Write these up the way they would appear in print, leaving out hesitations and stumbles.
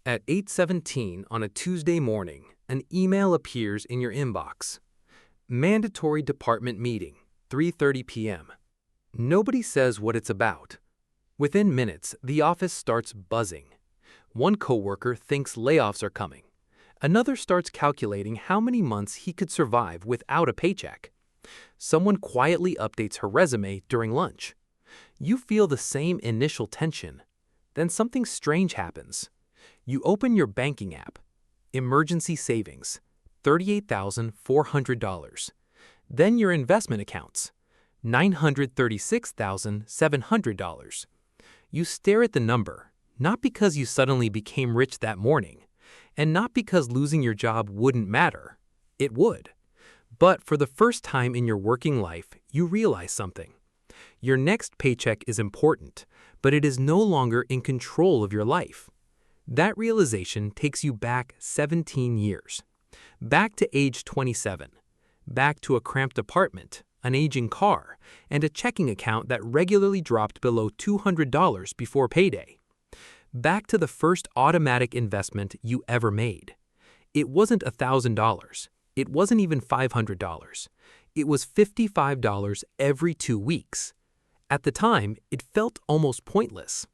At 8:17 on a Tuesday morning, an email appears in your inbox. Mandatory department meeting, 3:30 p.m. Nobody says what it's about. Within minutes, the office starts buzzing. One coworker thinks layoffs are coming. Another starts calculating how many months he could survive without a paycheck. Someone quietly updates her resume during lunch. You feel the same initial tension. Then something strange happens. You open your banking app. Emergency savings, $38,400. Then your investment accounts, $936,700. You stare at the number, not because you suddenly became rich that morning, and not because losing your job wouldn't matter. It would. But for the first time in your working life, you realize something. Your next paycheck is important, but it is no longer in control of your life. That realization takes you back 17 years. Back to age 27. Back to a cramped apartment, an aging car, and a checking account that regularly dropped below $200 before payday. Back to the first automatic investment you ever made. It wasn't $1,000. It wasn't even $500. It was $55 every 2 weeks. At the time, it felt almost pointless.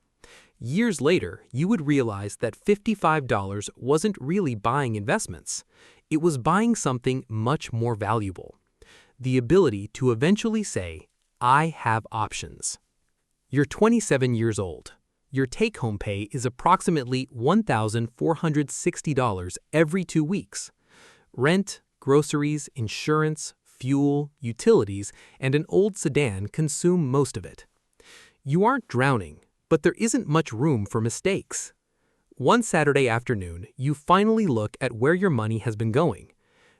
Years later, you would realize that $55 wasn't really buying investments. It was buying something much more valuable. The ability to eventually say, I have options. You're 27 years old. Your take-home pay is approximately $1,460 every 2 weeks. Rent, groceries, insurance, fuel, utilities, and an old sedan consume most of it. You aren't drowning, but there isn't much room for mistakes. One Saturday afternoon, you finally look at where your money has been going.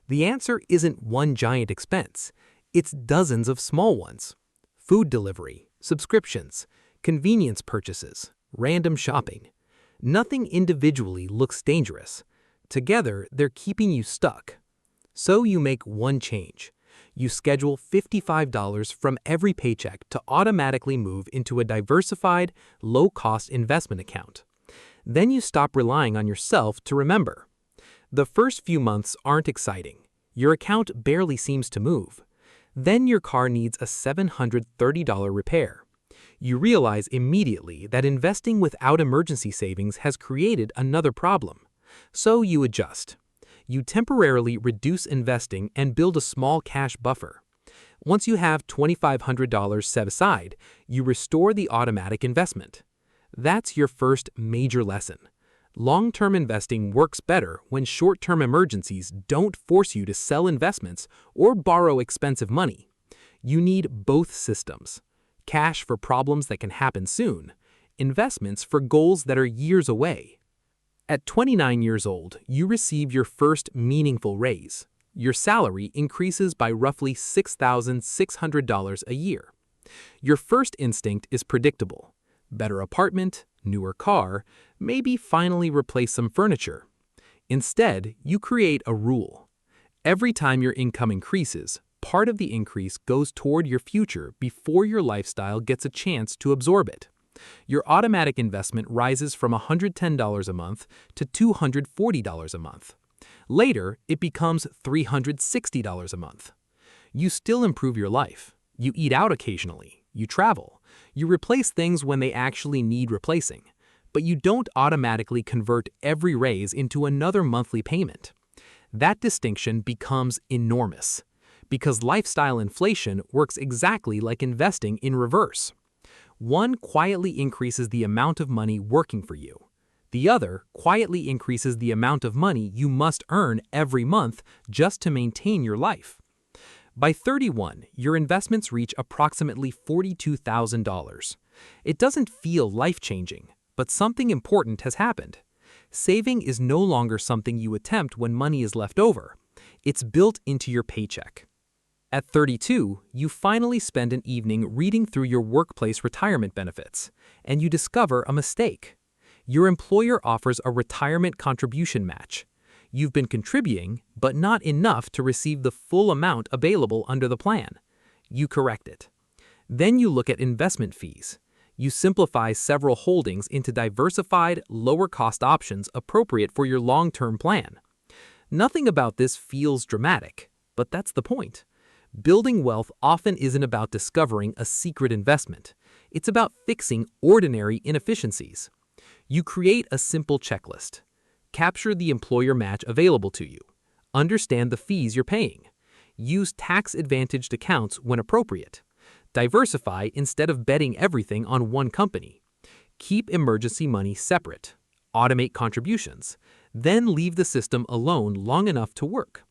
The answer isn't one giant expense. It's dozens of small ones. Food delivery, subscriptions, convenience purchases, random shopping. Nothing individually looks dangerous. Together, they're keeping you stuck. So you make one change. You schedule $55 from every paycheck to automatically move into a diversified, low-cost investment account. Then you stop relying on yourself to remember. The first few months aren't exciting. Your account barely seems to move. Then your car needs a $730 repair. You realize immediately that investing without emergency savings has created another problem. So you adjust. You temporarily reduce investing and build a small cash buffer. Once you have $2,500 set aside, you restore the automatic investment. That's your first major lesson. Long-term investing works better when short-term emergencies don't force you to sell investments or borrow expensive money. You need both systems. Cash for problems that can happen soon, investments for goals that are years away. At 29 years old, you receive your first meaningful raise. Your salary increases by roughly $6,600 a year. Your first instinct is predictable. Better apartment, newer car, maybe finally replace some furniture. Instead, you create a rule. Every time your income increases, part of the increase goes toward your future before your lifestyle gets a chance to absorb it. Your automatic investment rises from $110 a month to $240 a month. Later, it becomes $360 a month. You still improve your life. You eat out occasionally. You travel. You replace things when they actually need replacing. But you don't automatically convert every raise into another monthly payment. That distinction becomes enormous, because lifestyle inflation works exactly like investing in reverse. One quietly increases the amount of money working for you. The other quietly increases the amount of money you must earn every month just to maintain your life. By 31, your investments reach approximately $42,000. It doesn't feel life-changing, but something important has happened. Saving is no longer something you attempt when money is left over. It's built into your paycheck. At 32, you finally spend an evening reading through your workplace retirement benefits, and you discover a mistake. Your employer offers a retirement contribution match. You've been contributing, but not enough to receive the full amount available under the plan. You correct it. Then you look at investment fees. You simplify several holdings into diversified, lower-cost options appropriate for your long-term plan. Nothing about this feels dramatic, but that's the point. Building wealth often isn't about discovering a secret investment. It's about fixing ordinary inefficiencies. You create a simple checklist. Capture the employer match available to you. Understand the fees you're paying. Use tax-advantaged accounts when appropriate. Diversify instead of betting everything on one company. Keep emergency money separate. Automate contributions. Then leave the system alone long enough to work.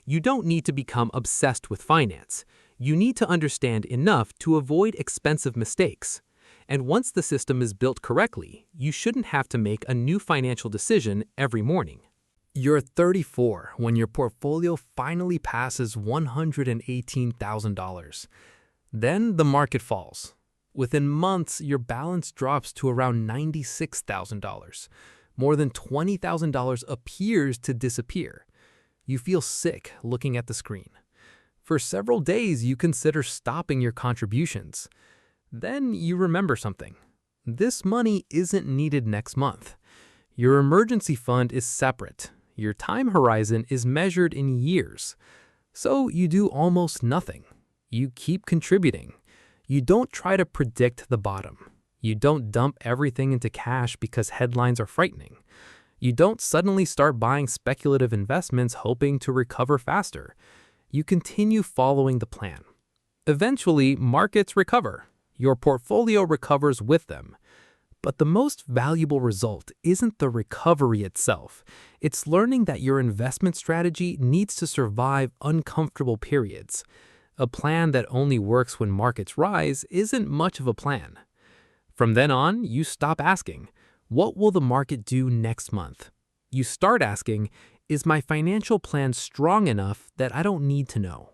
You don't need to become obsessed with finance. You need to understand enough to avoid expensive mistakes. And once the system is built correctly, you shouldn't have to make a new financial decision every morning. You're 34 when your portfolio finally passes $118,000. Then the market falls. Within months, your balance drops to around $96,000. More than $20,000 appears to disappear. You feel sick looking at the screen. For several days, you consider stopping your contributions. Then you remember something. This money isn't needed next month. Your emergency fund is separate. Your time horizon is measured in years. So you do almost nothing. You keep contributing. You don't try to predict the bottom. You don't dump everything into cash because headlines are frightening. You don't suddenly start buying speculative investments hoping to recover faster. You continue following the plan. Eventually, markets recover. Your portfolio recovers with them. But the most valuable result isn't the recovery itself. It's learning that your investment strategy needs to survive uncomfortable periods. A plan that only works when markets rise isn't much of a plan. From then on, you stop asking, what will the market do next month? You start asking, is my financial plan strong enough that I don't need to know?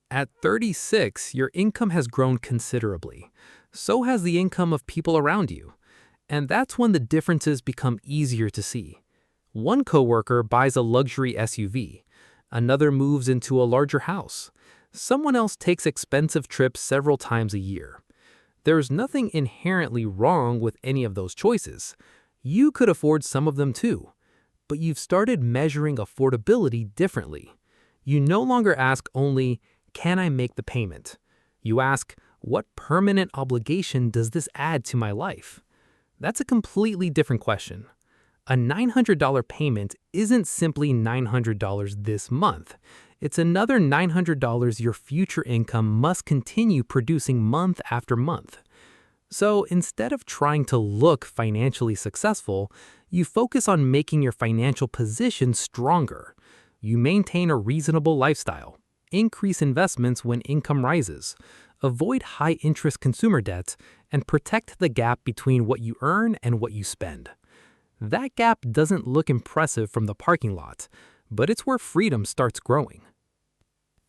At 36, your income has grown considerably. So has the income of people around you. And that's when the differences become easier to see. One coworker buys a luxury SUV. Another moves into a larger house. Someone else takes expensive trips several times a year. There's nothing inherently wrong with any of those choices. You could afford some of them too. But you've started measuring affordability differently. You no longer ask only, can I make the payment? You ask, what permanent obligation does this add to my life? That's a completely different question. A $900 payment isn't simply $900 this month. It's another $900 your future income must continue producing month after month. So instead of trying to look financially successful, you focus on making your financial position stronger. You maintain a reasonable lifestyle, increase investments when income rises, avoid high-interest consumer debt, and protect the gap between what you earn and what you spend. That gap doesn't look impressive from the parking lot, but it's where freedom starts growing.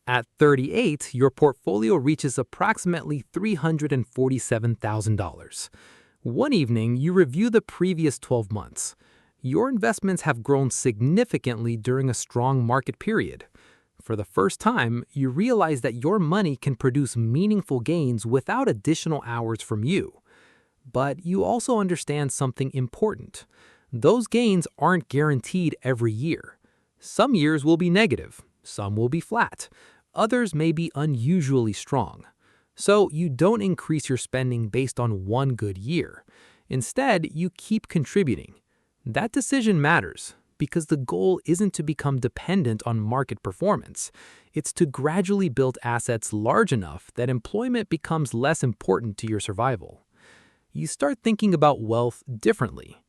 At 38, your portfolio reaches approximately $347,000. One evening, you review the previous 12 months. Your investments have grown significantly during a strong market period. For the first time, you realize that your money can produce meaningful gains without additional hours from you. But you also understand something important. Those gains aren't guaranteed every year. Some years will be negative, some will be flat, others may be unusually strong. So you don't increase your spending based on one good year. Instead, you keep contributing. That decision matters because the goal isn't to become dependent on market performance. It's to gradually build assets large enough that employment becomes less important to your survival. You start thinking about wealth differently.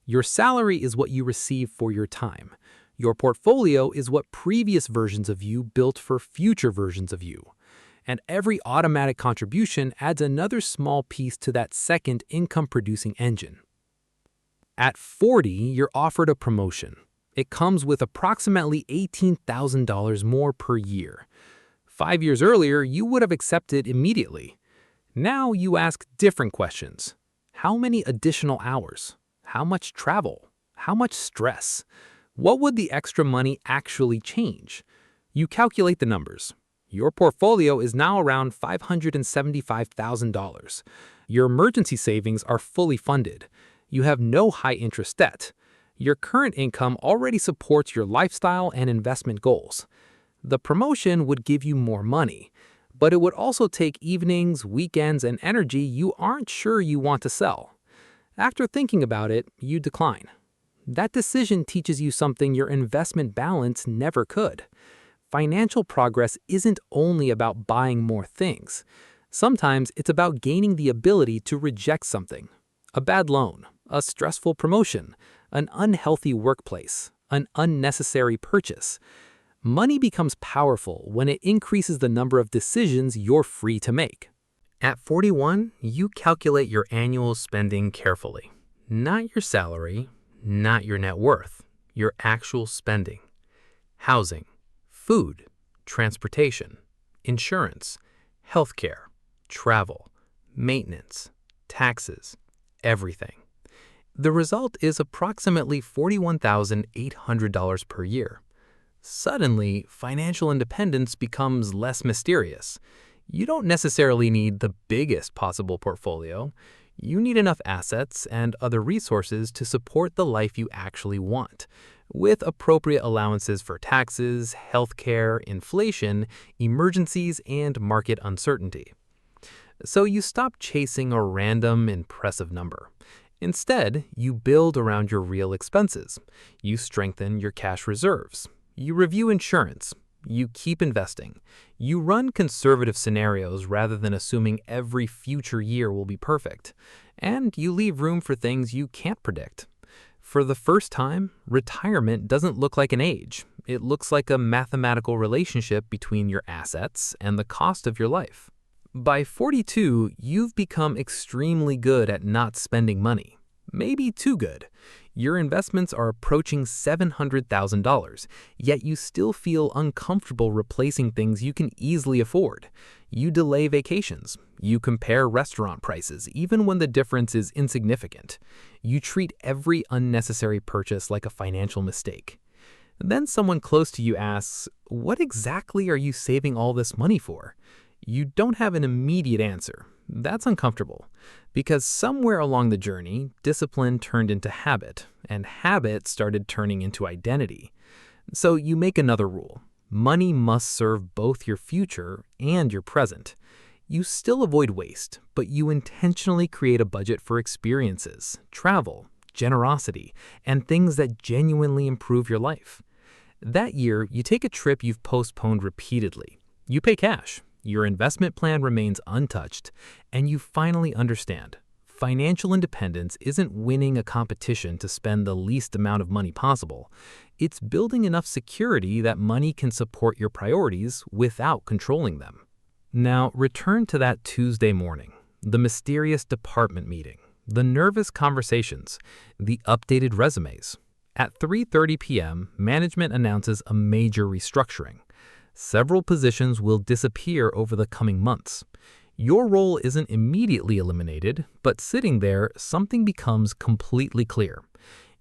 Your salary is what you receive for your time. Your portfolio is what previous versions of you built for future versions of you. And every automatic contribution adds another small piece to that second income-producing engine. At 40, you're offered a promotion. It comes with approximately $18,000 more per year. 5 years earlier, you would have accepted immediately. Now you ask different questions. How many additional hours? How much travel? How much stress? What would the extra money actually change? You calculate the numbers. Your portfolio is now around $575,000. Your emergency savings are fully funded. You have no high-interest debt. Your current income already supports your lifestyle and investment goals. The promotion would give you more money, but it would also take evenings, weekends, and energy you aren't sure you want to sell. After thinking about it, you decline. That decision teaches you something your investment balance never could. Financial progress isn't only about buying more things. Sometimes it's about gaining the ability to reject something. A bad loan, a stressful promotion, an unhealthy workplace, an unnecessary purchase. Money becomes powerful when it increases the number of decisions you're free to make. At 41, you calculate your annual spending carefully. Not your salary, not your net worth, your actual spending. Housing, food, transportation, insurance, healthcare, travel, maintenance, taxes, everything. The result is approximately $41,800 per year. Suddenly, financial independence becomes less mysterious. You don't necessarily need the biggest possible portfolio. You need enough assets and other resources to support the life you actually want, with appropriate allowances for taxes, healthcare, inflation, emergencies, and market uncertainty. So you stop chasing a random, impressive number. Instead, you build around your real expenses. You strengthen your cash reserves. You review insurance. You keep investing. You run conservative scenarios rather than assuming every future year will be perfect. And you leave room for things you can't predict. For the first time, retirement doesn't look like an age. It looks like a mathematical relationship between your assets and the cost of your life. By 42, you've become extremely good at not spending money. Maybe too good. Your investments are approaching $700,000, yet you still feel uncomfortable replacing things you can easily afford. You delay vacations. You compare restaurant prices, even when the difference is insignificant. You treat every unnecessary purchase like a financial mistake. Then someone close to you asks, "What exactly are you saving all this money for?" You don't have an immediate answer. That's uncomfortable, because somewhere along the journey, discipline turned into habit, and habit started turning into identity. So you make another rule. Money must serve both your future and your present. You still avoid waste, but you intentionally create a budget for experiences, travel, generosity, and things that genuinely improve your life. That year, you take a trip you've postponed repeatedly. You pay cash. Your investment plan remains untouched, and you finally understand. Financial independence isn't winning a competition to spend the least amount of money possible. It's building enough security that money can support your priorities without controlling them. Now, return to that Tuesday morning, the mysterious department meeting, the nervous conversations, the updated resumes. At 3:30 p.m., management announces a major restructuring. Several positions will disappear over the coming months. Your role isn't immediately eliminated, but sitting there, something becomes completely clear.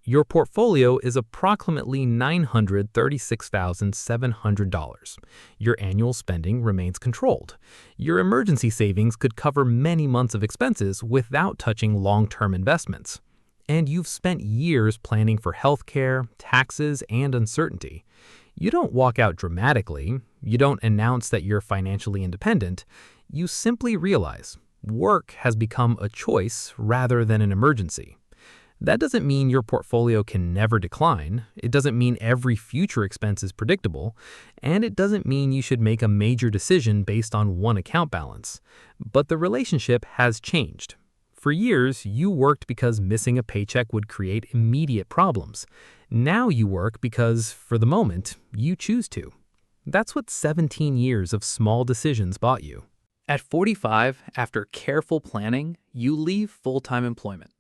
Your portfolio is approximately $936,700. Your annual spending remains controlled. Your emergency savings could cover many months of expenses without touching long-term investments. And you've spent years planning for healthcare, taxes, and uncertainty. You don't walk out dramatically. You don't announce that you're financially independent. You simply realize work has become a choice rather than an emergency. That doesn't mean your portfolio can never decline. It doesn't mean every future expense is predictable. And it doesn't mean you should make a major decision based on one account balance. But the relationship has changed. For years, you worked because missing a paycheck would create immediate problems. Now you work because, for the moment, you choose to. That's what 17 years of small decisions bought you. At 45, after careful planning, you leave full-time employment.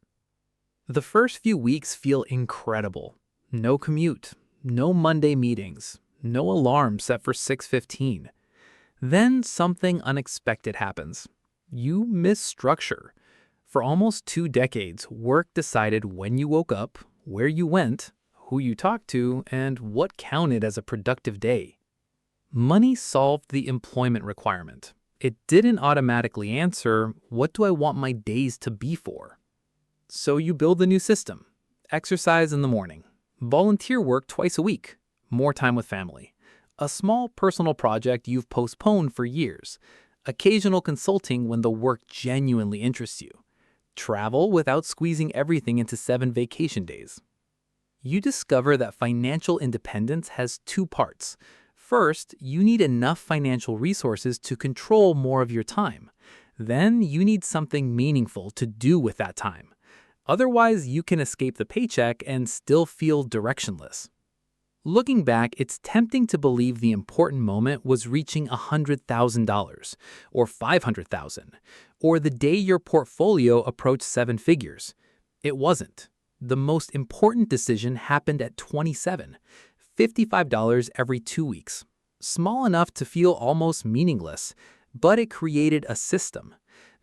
The first few weeks feel incredible. No commute, no Monday meetings, no alarm set for 6:15. Then something unexpected happens. You miss structure. For almost 2 decades, work decided when you woke up, where you went, who you talked to, and what counted as a productive day. Money solved the employment requirement. It didn't automatically answer, what do I want my days to be for? So you build a new system. Exercise in the morning. Volunteer work twice a week. More time with family. A small personal project you've postponed for years. Occasional consulting when the work genuinely interests you. Travel without squeezing everything into 7 vacation days. You discover that financial independence has 2 parts. First, you need enough financial resources to control more of your time. Then, you need something meaningful to do with that time. Otherwise, you can escape the paycheck and still feel directionless. Looking back, it's tempting to believe the important moment was reaching $100,000 or $500,000, or the day your portfolio approached 7 figures. It wasn't. The most important decision happened at 27, $55 every 2 weeks. Small enough to feel almost meaningless, but it created a system.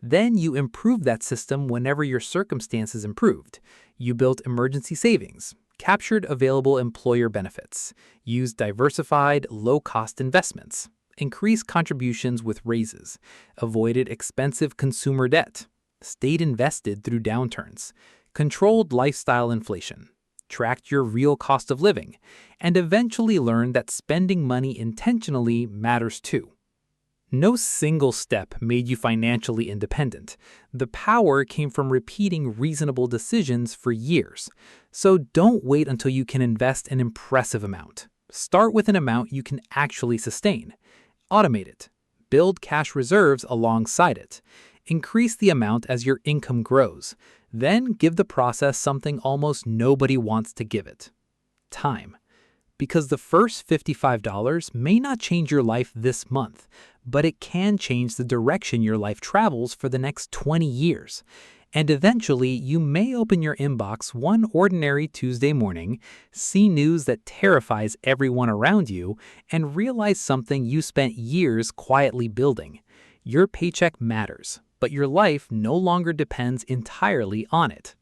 Then you improved that system whenever your circumstances improved. You built emergency savings, captured available employer benefits, used diversified, low-cost investments, increased contributions with raises, avoided expensive consumer debt, stayed invested through downturns, controlled lifestyle inflation, tracked your real cost of living, and eventually learned that spending money intentionally matters too. No single step made you financially independent. The power came from repeating reasonable decisions for years. So don't wait until you can invest an impressive amount. Start with an amount you can actually sustain. Automate it. Build cash reserves alongside it. Increase the amount as your income grows. Then give the process something almost nobody wants to give it: time. Because the first $55 may not change your life this month, but it can change the direction your life travels for the next 20 years. And eventually, you may open your inbox one ordinary Tuesday morning, see news that terrifies everyone around you, and realize something you spent years quietly building. Your paycheck matters, but your life no longer depends entirely on it.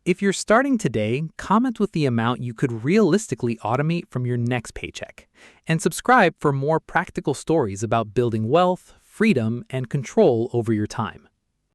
If you're starting today, comment with the amount you could realistically automate from your next paycheck. And subscribe for more practical stories about building wealth, freedom, and control over your time.